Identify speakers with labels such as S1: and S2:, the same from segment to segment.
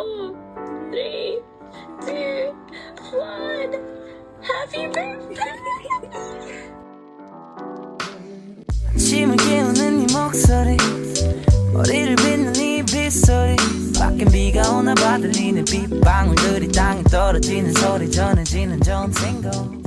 S1: 4, 3, 2, 1. Happy birthday!
S2: 아침을 깨우는 네 목소리 머리를 빗는 네 빗소리 밖엔 비가 오나 봐 들리는 빗방울들이 땅에 떨어지는 소리 전해지는 전생고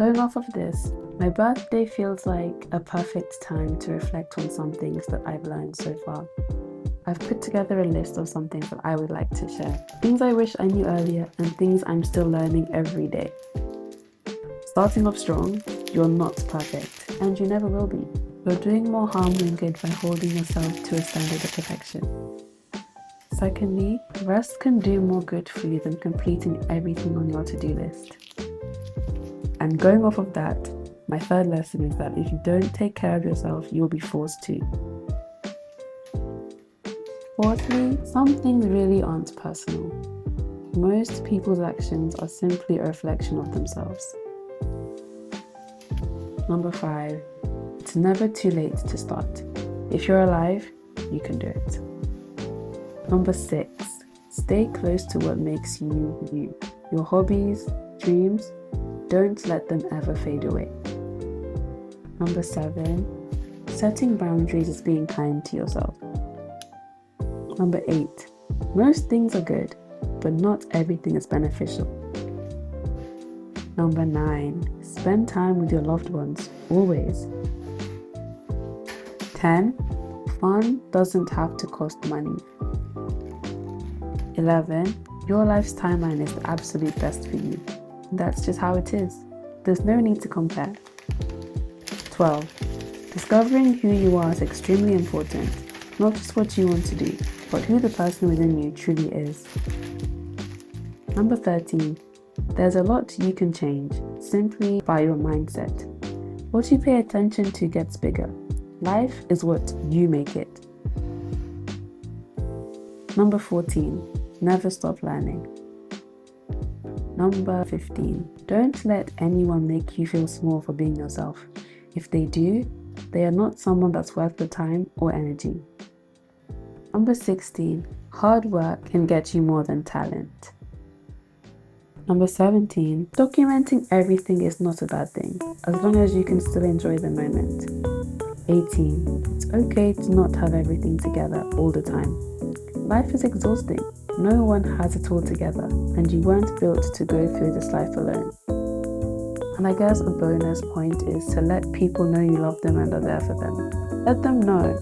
S3: Going off of this, my birthday feels like a perfect time to reflect on some things that I've learned so far. I've put together a list of some things that I would like to share. Things I wish I knew earlier and things I'm still learning every day. Starting off strong, you're not perfect and you never will be. You're doing more harm than good by holding yourself to a standard of perfection. Secondly, rest can do more good for you than completing everything on your to-do list. And going off of that, my third lesson is that if you don't take care of yourself, you'll be forced to. Fourthly, some things really aren't personal. Most people's actions are simply a reflection of themselves. Number 5, it's never too late to start. If you're alive, you can do it. Number 6, stay close to what makes you you. Your hobbies, dreams, don't let them ever fade away. Number 7, setting boundaries is being kind to yourself. Number 8, most things are good, but not everything is beneficial. Number 9, spend time with your loved ones, always. 10, fun doesn't have to cost money. 11, your life's timeline is the absolute best for you. That's just how it is. There's no need to compare. 12, discovering who you are is extremely important. Not just what you want to do, but who the person within you truly is. Number 13, there's a lot you can change simply by your mindset. What you pay attention to gets bigger. Life is what you make it. Number 14, never stop learning. Number 15, don't let anyone make you feel small for being yourself. If they do, they are not someone that's worth the time or energy. Number 16, hard work can get you more than talent. Number 17, documenting everything is not a bad thing, as long as you can still enjoy the moment. 18, it's okay to not have everything together all the time. Life is exhausting. No one has it all together, and you weren't built to go through this life alone. And I guess a bonus point is to let people know you love them and are there for them. Let them know.